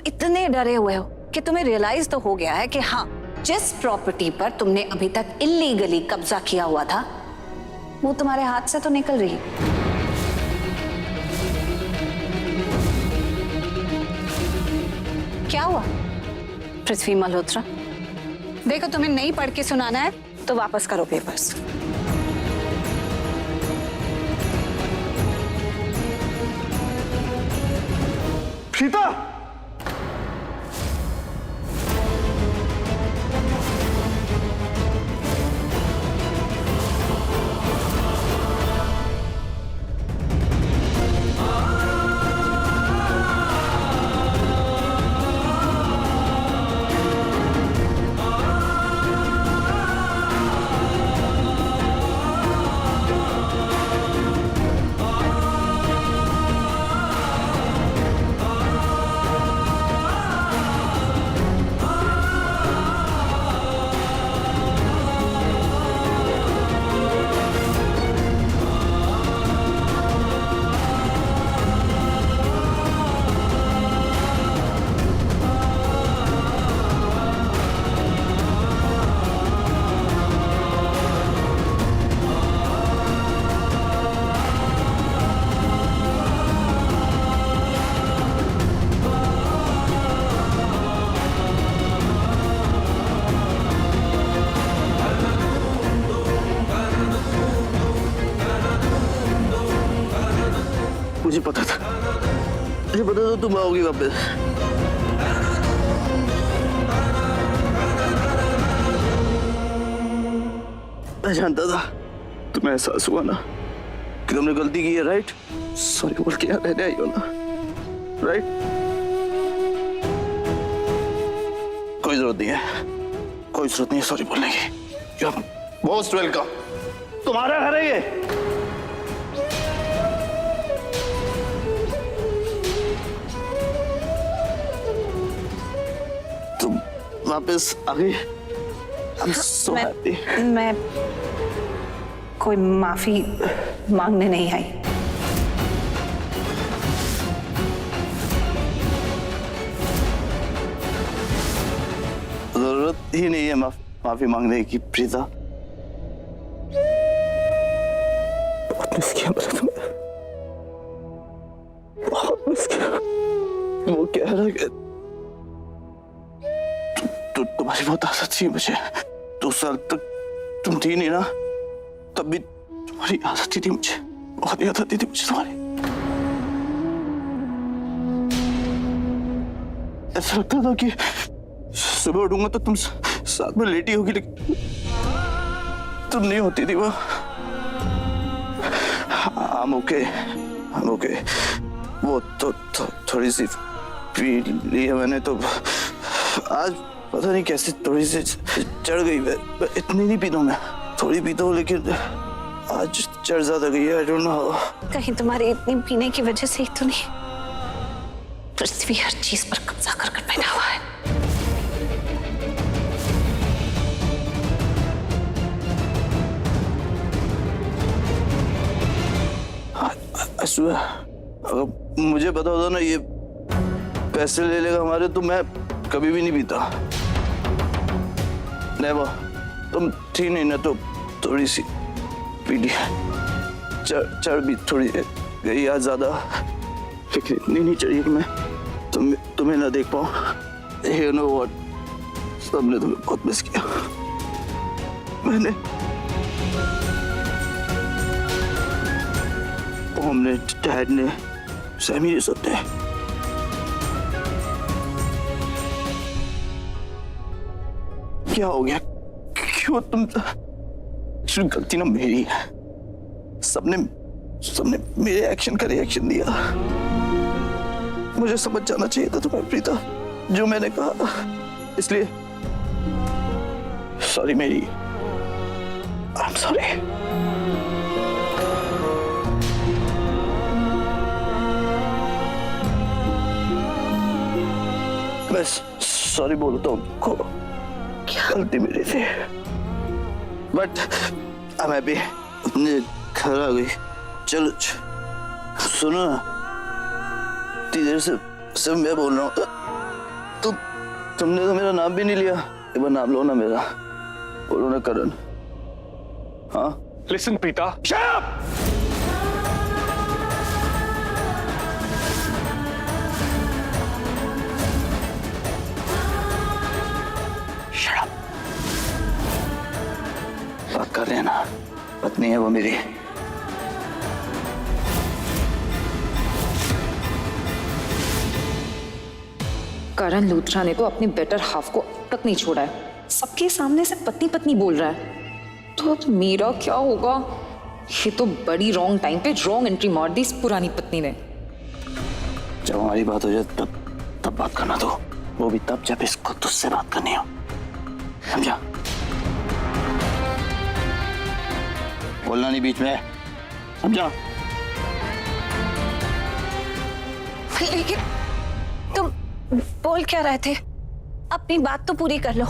इतने डरे हुए हो कि तुम्हें रियलाइज तो हो गया है कि हाँ, जिस प्रॉपर्टी पर तुमने अभी तक इल्लीगली कब्जा किया हुआ था वो तुम्हारे हाथ से तो निकल रही है। क्या हुआ पृथ्वी मल्होत्रा? देखो, तुम्हें नहीं पढ़ के सुनाना है तो वापस करो पेपर्स। प्रीता, मुझे पता था तुम आओगी वापस। मैं जानता था, तुम्हें एहसास हुआ ना कि तुमने गलती की है, राइट? सॉरी बोल के यहाँ रहने आई हो ना, राइट? कोई जरूरत नहीं है सॉरी बोलने की। You are most welcome. तुम्हारा घर है ये। तुम वापस आ गई। I'm so happy. मैं कोई माफी मांगने नहीं आई। जरूरत ही नहीं है माफी मांगने की प्रीता। बहुत मिस किया मैंने तुम्हें, बहुत मिस किया। वो कह रहा है तुम्हारी बहुत आदत थी मुझे। 2 साल तक तुम थी नहीं ना, तब भी तुम्हारी आदत थी मुझे, बहुत ही आदत थी मुझे तुम्हारी। ऐसा लगता था कि सुबह उठूंगा तो तुम साथ में लेटी होगी, लेकिन तुम नहीं होती थी वो। I'm okay। वो तो थोड़ी सी पी ली है मैंने, तो आज पता नहीं कैसे थोड़ी सी चढ़ गई। इतनी नहीं पीता मैं, थोड़ी पीता हूँ, लेकिन आज चढ़ ज्यादा गई है। I don't know. कहीं तुम्हारी इतनी पीने की वजह से ही तो नहीं? पृथ्वी हर चीज पर कब्जा कर बैठा हुआ है। अगर मुझे पता होता ना ये पैसे ले लेगा हमारे, तो मैं कभी भी नहीं पीता। नेवर। तुम थी नहीं ना, तो थोड़ी सी पी ली। चढ़ भी थोड़ी गई आज ज्यादा, लेकिन इतनी नहीं चाहिए कि मैं तुम्हें ना देख पाऊं। You know what? सबने तुम्हें बहुत मिस किया। मैंने हमने, डैड ने, सैमी ने, सबने। क्या हो गया? क्यों तुम? गलती ना मेरी है। सबने मेरे एक्शन का रिएक्शन दिया। मुझे समझ जाना चाहिए था तुम्हें प्रीता, जो मैंने कहा। इसलिए सॉरी मेरी। I am sorry. मैं सॉरी बोलता हूँ को, गलती मेरी थी, बट अब मैं भी अपने घर आ गई। चलो सुनो ना, इतनी देर से सिर्फ मैं बोल रहा हूँ, तुमने तो मेरा नाम भी नहीं लिया। एक बार नाम लो ना मेरा, बोलो ना करण। हाँ Listen, Preeta. Shut up! Shut up. बात कर रहे हैं ना, पत्नी है वो मेरी। करण लूथरा ने तो अपने बेटर हाफ को अब तक नहीं छोड़ा है। सबके सामने से पत्नी पत्नी बोल रहा है, तो अब मेरा क्या होगा? ये तो बड़ी रॉन्ग टाइम पे रॉन्ग एंट्री मार दी इस पुरानी पत्नी ने। जब हमारी बात हो जाए तब बात करना दो, वो भी तब जब इसको तुझसे बात करनी हो, समझा? बोलना नहीं बीच में, समझा? लेकिन तुम बोल क्या रहे थे? अपनी बात तो पूरी कर लो।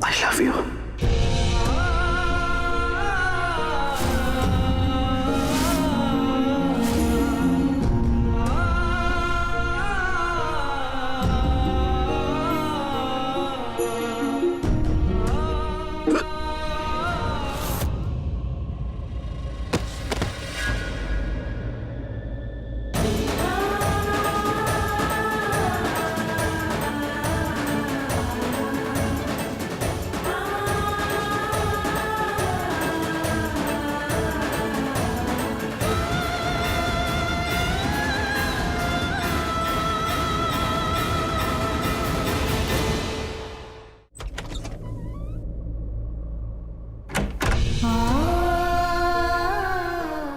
I love you.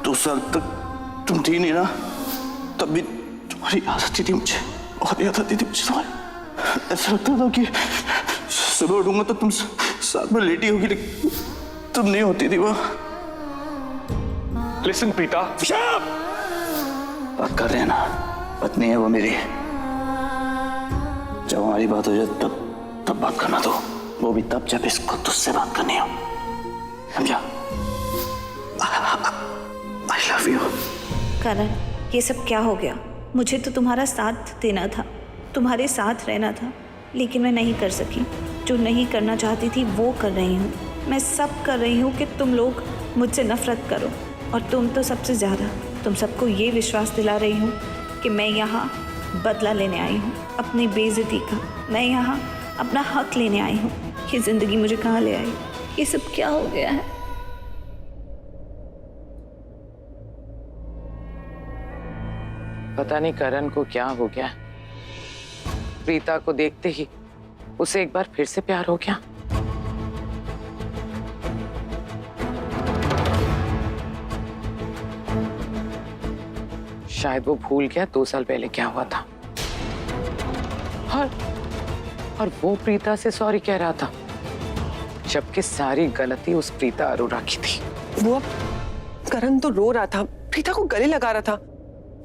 दो साल तक तुम थी नहीं ना, तब भी तुम्हारी याद आती थी मुझे, बहुत याद आती थी मुझे तुम्हारी। ऐसा लगता था कि सुबह उठूंगा तो तुम साथ में लेटी होगी, लेकिन तुम नहीं होती थी वहां। Listen, Preeta. Shut up! बात कर रहे हैं ना, पत्नी है वो मेरी। जब हमारी बात हो जाए तब बात करना दो, वो भी तब जब इसको तुझसे बात करनी हो, समझा? I love you. करण, ये सब क्या हो गया? मुझे तो तुम्हारा साथ देना था, तुम्हारे साथ रहना था, लेकिन मैं नहीं कर सकी। जो नहीं करना चाहती थी वो कर रही हूँ। मैं सब कर रही हूँ कि तुम लोग मुझसे नफरत करो, और तुम तो सबसे ज़्यादा। तुम सबको ये विश्वास दिला रही हूँ कि मैं यहाँ बदला लेने आई हूँ अपनी बेइज्जती का। मैं यहाँ अपना हक लेने आई हूँ। ये ज़िंदगी मुझे कहाँ ले आई? ये सब क्या हो गया है? पता नहीं करण को क्या हो गया। प्रीता को देखते ही उसे एक बार फिर से प्यार हो गया। शायद वो भूल गया 2 साल पहले क्या हुआ था। और वो प्रीता से सॉरी कह रहा था, जबकि सारी गलती उस प्रीता अरोरा की थी। वो करण तो रो रहा था, प्रीता को गले लगा रहा था।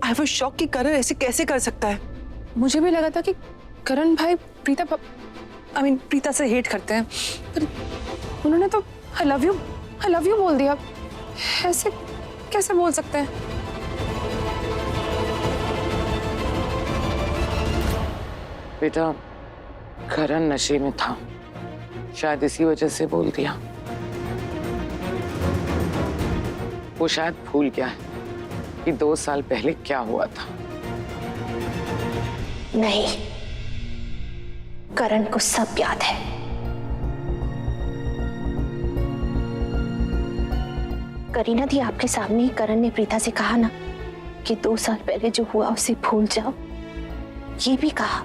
आई वाज शॉक कि करण ऐसे कैसे कर सकता है। मुझे भी लगा था कि करण भाई प्रीता से हेट करते हैं, पर उन्होंने तो आई लव यू बोल दिया। ऐसे कैसे बोल सकते हैं? बेटा, करण नशे में था, शायद इसी वजह से बोल दिया। वो शायद भूल गया है कि 2 साल पहले क्या हुआ था। नहीं, करण को सब याद है। करीना दी, आपके सामने ही करण ने प्रीता से कहा ना कि 2 साल पहले जो हुआ उसे भूल जाओ। ये भी कहा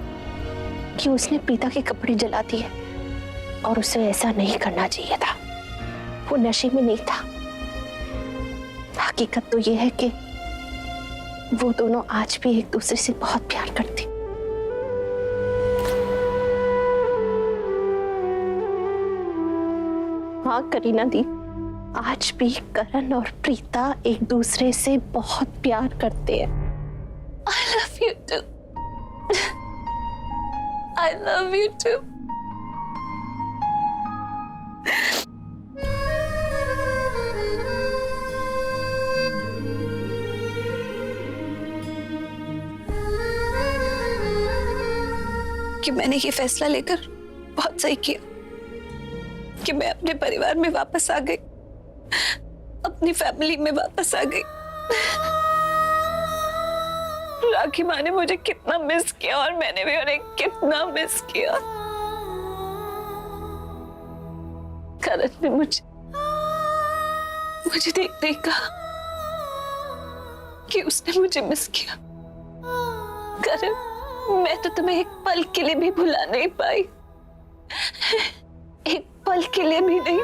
कि उसने प्रीता के कपड़े जला दिए, और उसे ऐसा नहीं करना चाहिए था। वो नशे में नहीं था। हकीकत तो ये है कि वो दोनों आज भी एक दूसरे से बहुत प्यार करते। हाँ करीना दी, आज भी करण और प्रीता एक दूसरे से बहुत प्यार करते हैं। I love you too. I love you too. कि मैंने ये फैसला लेकर बहुत सही किया कि मैं अपने परिवार में वापस आ गई, अपनी फैमिली में वापस आ गई। राखी माँ ने मुझे कितना मिस किया और मैंने भी उन्हें कितना मिस किया। करण ने मुझे देखते ही कहा कि उसने मुझे मिस किया। करण, मैं तो तुम्हें एक पल के लिए भी भुला नहीं पाई, एक पल के लिए भी नहीं।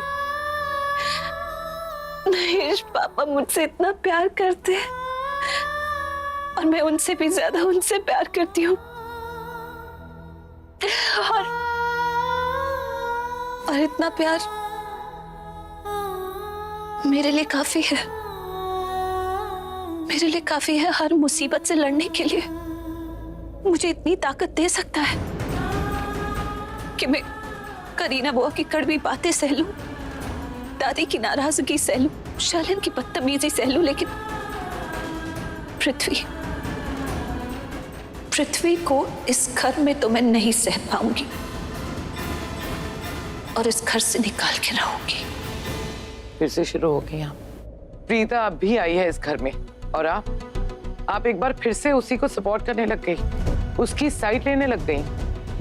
महेश पापा मुझसे इतना प्यार करते हैं और मैं उनसे भी ज्यादा उनसे प्यार करती हूँ। और इतना प्यार मेरे लिए काफी है, मेरे लिए काफी है हर मुसीबत से लड़ने के लिए। मुझे इतनी ताकत दे सकता है कि मैं करीना बुआ की कड़वी बातें सह लूं, दादी की नाराजगी सह लूं, शालन की बदतमीजी सह लूं, लेकिन पृथ्वी को इस घर में तो मैं नहीं सह पाऊंगी और इस घर से निकाल के रहूंगी। फिर से शुरू हो गई आप। प्रीता अब भी आई है इस घर में और आप एक बार फिर से उसी को सपोर्ट करने लग गई, उसकी साइड लेने लग गई,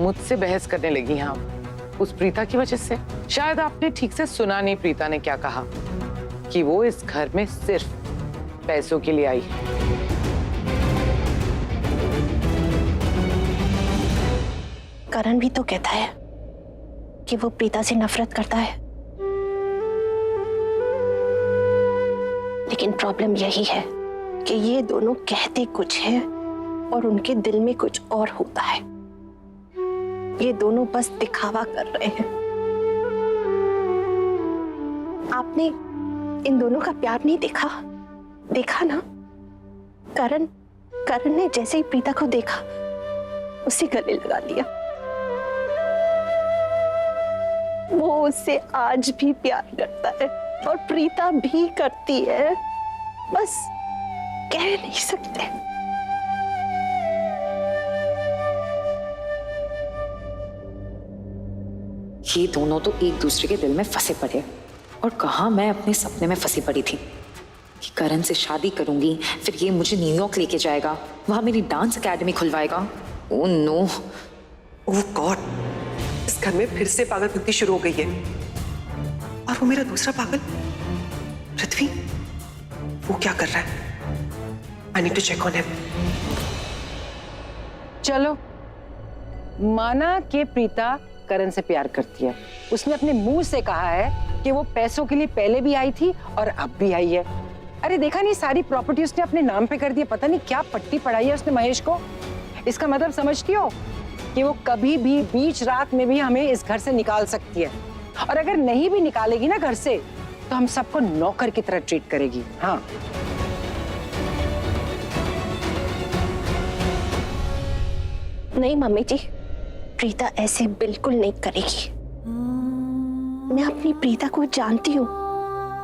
मुझसे बहस करने लगी हैं आप उस प्रीता की वजह से। शायद आपने ठीक से सुना नहीं प्रीता ने क्या कहा, कि वो इस घर में सिर्फ पैसों के लिए आई है। करण भी तो कहता है कि वो प्रीता से नफरत करता है, लेकिन प्रॉब्लम यही है कि ये दोनों कहते कुछ है और उनके दिल में कुछ और होता है। ये दोनों बस दिखावा कर रहे हैं। आपने इन दोनों का प्यार नहीं देखा ना? करण ने जैसे ही प्रीता को देखा उसे गले लगा लिया। वो उससे आज भी प्यार करता है और प्रीता भी करती है, बस कह नहीं सकते। ये दोनों तो एक दूसरे के दिल में फंसे पड़े, और कहाँ मैं अपने सपने में फंसी पड़ी थी कि करण से शादी करूंगी, फिर ये मुझे न्यूयॉर्क लेके जाएगा, वहां मेरी डांस एकेडमी खुलवाएगा। ओह नो, ओह गॉड, इस घर में फिर से पागलपंती शुरू हो गई है। और वो मेरा दूसरा पागल पृथ्वी, वो क्या कर रहा है? I need to check on him. चलो, माना कि प्रीता करण से प्यार करती है, उसने अपने मुंह से कहा है कि वो पैसों के लिए पहले भी आई थी और अब भी आई है। अरे देखा नहीं, सारी प्रॉपर्टी उसने अपने नाम पे कर दी। पता नहीं क्या पट्टी पढ़ाई है उसने महेश को। इसका मतलब समझती हो कि वो कभी भी बीच रात में भी हमें इस घर से निकाल सकती है, और अगर नहीं भी निकालेगी ना घर से, तो हम सबको नौकर की तरह ट्रीट करेगी। हाँ, नहीं मम्मी जी, प्रीता ऐसे बिल्कुल नहीं करेगी। मैं अपनी प्रीता को जानती हूँ,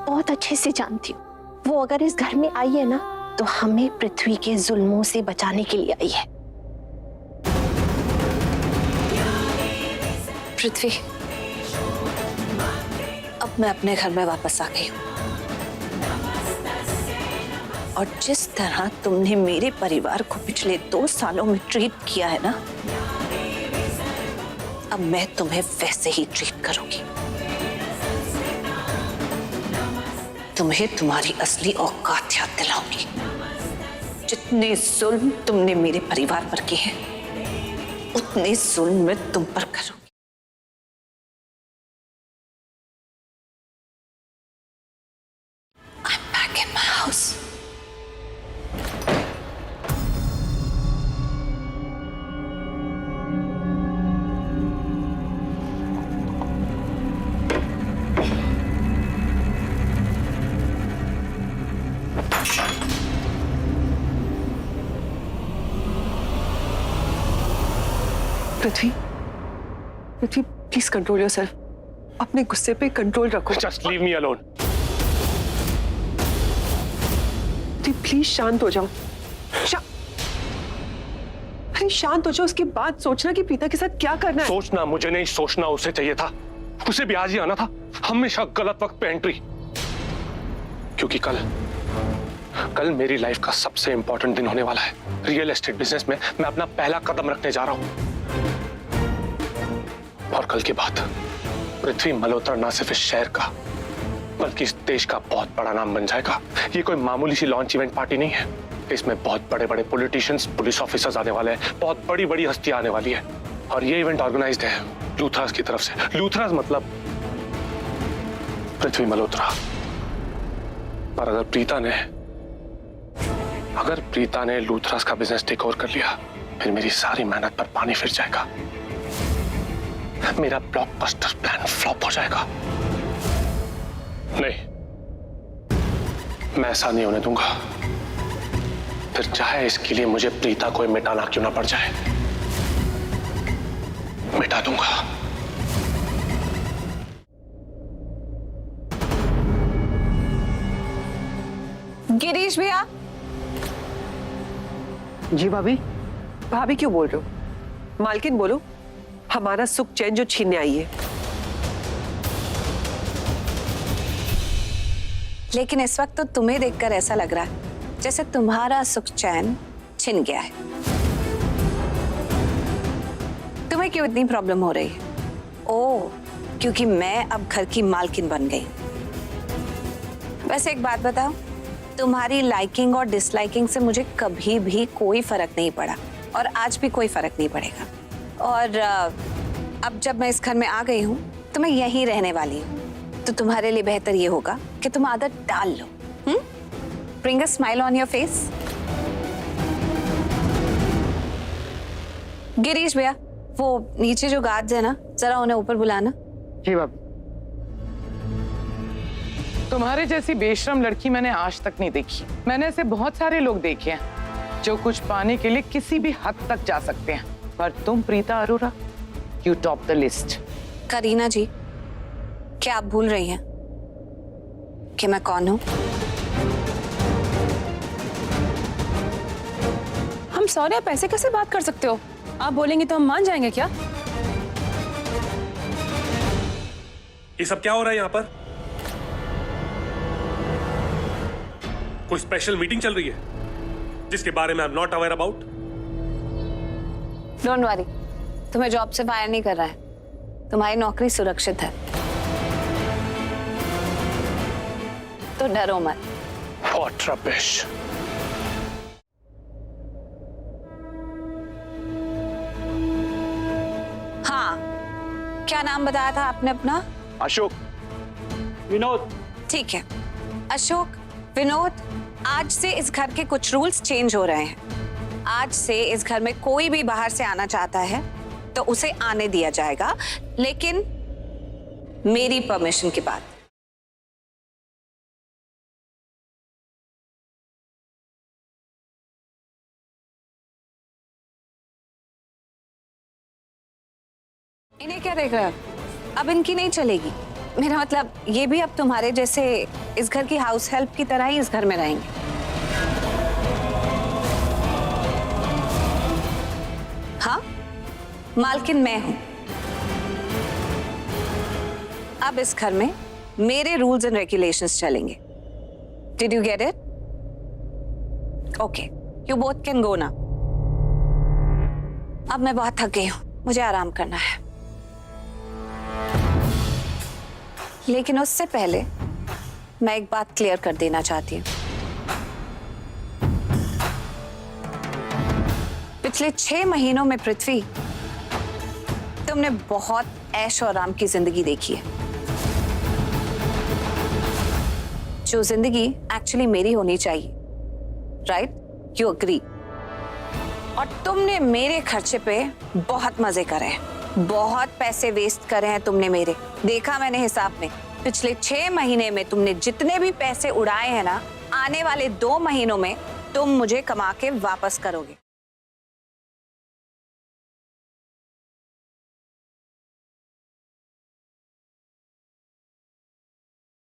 बहुत अच्छे से जानती हूँ। वो अगर इस घर में आई है ना, तो हमें पृथ्वी के जुल्मों से बचाने के लिए आई है। पृथ्वी, अब मैं अपने घर में वापस आ गई हूँ, और जिस तरह तुमने मेरे परिवार को पिछले 2 सालों में ट्रीट किया है ना, अब मैं तुम्हें वैसे ही ट्रीट करूंगी। तुम्हें तुम्हारी असली औकात याद दिलाऊंगी। जितने जुल्म तुमने मेरे परिवार पर किए हैं, उतने जुल्म मैं तुम पर करूंगी। I'm back in my house. Prithvi, please control yourself. अपने गुस्से पे कंट्रोल रखो। Just leave me alone. Please शांत हो जाओ। अरे शांत हो जाओ, उसके बाद सोचना कि प्रीता के साथ क्या करना है। सोचना मुझे नहीं, सोचना उसे चाहिए था। उसे भी आज ही आना था, हमेशा गलत वक्त पे एंट्री। क्योंकि कल मेरी लाइफ का सबसे इंपॉर्टेंट दिन होने वाला है। रियल एस्टेट बिजनेस में मैं अपना पहला कदम रखने जा रहा हूं। और कल के बाद पृथ्वी मल्होत्रा ना सिर्फ इस शहर का बल्कि इस देश का बहुत बड़ा नाम बन जाएगा। ये कोई मामूली सी लॉन्च इवेंट पार्टी नहीं है। इसमें बहुत बड़े बड़े पॉलिटिशियंस, पुलिस ऑफिसर्स आने वाले हैं, बहुत बड़ी बड़ी हस्तियां आने वाली है। और ये इवेंट ऑर्गेनाइज्ड है लूथरास की तरफ से। लूथरास मतलब पृथ्वी मल्होत्रा। पर अगर प्रीता ने लूथरास का बिजनेस टेक ओवर कर लिया, फिर मेरी सारी मेहनत पर पानी फिर जाएगा। मेरा ब्लॉकबस्टर प्लान फ्लॉप हो जाएगा। नहीं, मैं ऐसा नहीं होने दूंगा। फिर चाहे इसके लिए मुझे प्रीता को मिटाना क्यों ना पड़ जाए, मिटा दूंगा। गिरीश भैया। जी भाभी। भाभी क्यों बोल रहे हो? मालकिन बोलो, हमारा सुख चैन जो छीनने आई है। लेकिन इस वक्त तो तुम्हें देखकर ऐसा लग रहा है जैसे तुम्हारा सुख चैन छिन गया है। तुम्हें क्यों इतनी प्रॉब्लम हो रही है? ओह, क्योंकि मैं अब घर की मालकिन बन गई। वैसे एक बात बताओ, तुम्हारी लाइकिंग और डिसलाइकिंग से मुझे कभी भी कोई फर्क नहीं पड़ा और आज भी कोई फर्क नहीं पड़ेगा। और अब जब मैं इस घर में आ गई हूँ तो मैं यहीं रहने वाली हूँ। तो तुम्हारे लिए बेहतर ये होगा कि तुम आदत डाल लो। Bring a smile on your face. Girish भैया, वो नीचे जो गार्ड्स है ना, जरा उन्हें ऊपर बुलाना। जी भाभी। तुम्हारे जैसी बेशरम लड़की मैंने आज तक नहीं देखी। मैंने ऐसे बहुत सारे लोग देखे हैं जो कुछ पाने के लिए किसी भी हद तक जा सकते हैं, पर तुम Preeta Arora, you top the list. Kareena ji, क्या आप भूल रही हैं कि मैं कौन हूं? हम सॉरी, आप ऐसे कैसे बात कर सकते हो? आप बोलेंगे तो हम मान जाएंगे क्या? ये सब क्या हो रहा है यहाँ पर? कोई स्पेशल मीटिंग चल रही है जिसके बारे में I am not aware about? Don't worry, तुम्हें जॉब से फायर नहीं कर रहा है। तुम्हारी नौकरी सुरक्षित है, तो डरो मत। What rubbish. हाँ, क्या नाम बताया था आपने अपना? अशोक। विनोद। ठीक है, अशोक, विनोद। आज से इस घर के कुछ रूल्स चेंज हो रहे हैं। आज से इस घर में कोई भी बाहर से आना चाहता है तो उसे आने दिया जाएगा, लेकिन मेरी परमिशन के बाद। इन्हें क्या देख रहे हो? अब इनकी नहीं चलेगी। मेरा मतलब ये भी अब तुम्हारे जैसे इस घर की हाउस हेल्प की तरह ही इस घर में रहेंगे। हाँ, मालकिन मैं हूं। अब इस घर में मेरे रूल्स एंड रेगुलेशंस चलेंगे। Did you get it? Okay, you both can go ना। अब मैं बहुत थक गई हूं, मुझे आराम करना है। लेकिन उससे पहले मैं एक बात क्लियर कर देना चाहती हूँ। पिछले 6 महीनों में पृथ्वी, तुमने बहुत ऐश और आराम की जिंदगी देखी है, जो जिंदगी एक्चुअली मेरी होनी चाहिए। राइट? You agree? और तुमने मेरे खर्चे पे बहुत मजे करे हैं, बहुत पैसे वेस्ट करे हैं तुमने मेरे। देखा मैंने हिसाब में, पिछले 6 महीने में तुमने जितने भी पैसे उड़ाए हैं ना, आने वाले 2 महीनों में तुम मुझे कमा के वापस करोगे।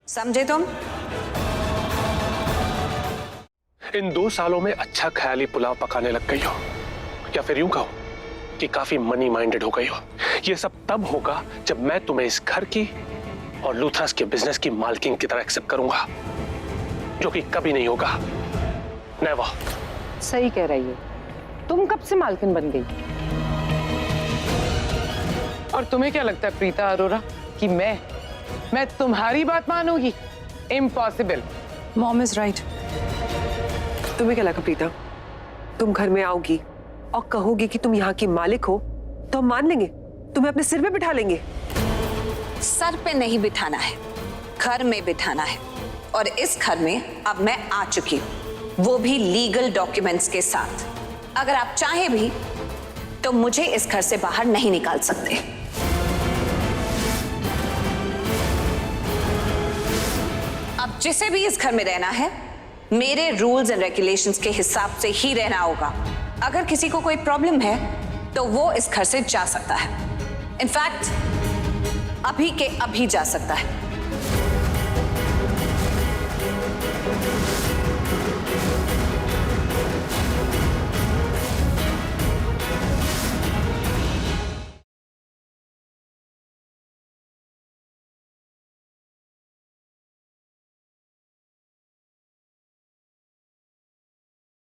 समझे तुम? इन 2 सालों में अच्छा ख्याली पुलाव पकाने लग गई हो। या फिर यूं कहो कि काफी मनी माइंडेड हो गई हो। ये सब तब होगा जब मैं तुम्हें इस घर की और लूथरास के बिजनेस की मालकिन की तरह एक्सेप्ट करूंगा, जो कि कभी नहीं होगा। नेवर। सही कह रही है, तुम कब से मालकिन बन गई? और तुम्हें क्या लगता है प्रीता अरोरा कि मैं तुम्हारी बात मानूंगी? इम्पॉसिबल। Mom is right. तुम्हें क्या लगा प्रीता, तुम घर में आओगी और कहोगी कि तुम यहाँ की मालिक हो तो हम मान लेंगे, तुम्हें अपने सिर पे बिठा लेंगे? सर पे नहीं बिठाना है, घर में बिठाना है। और इस घर में अब मैं आ चुकी हूँ, वो भी लीगल डॉक्यूमेंट्स के साथ। अगर आप चाहे भी तो मुझे इस घर से बाहर नहीं निकाल सकते। अब जिसे भी इस घर में रहना है, मेरे रूल्स एंड रेगुलेशंस के हिसाब से ही रहना होगा। अगर किसी को कोई प्रॉब्लम है तो वो इस घर से जा सकता है। इनफैक्ट अभी के अभी जा सकता है।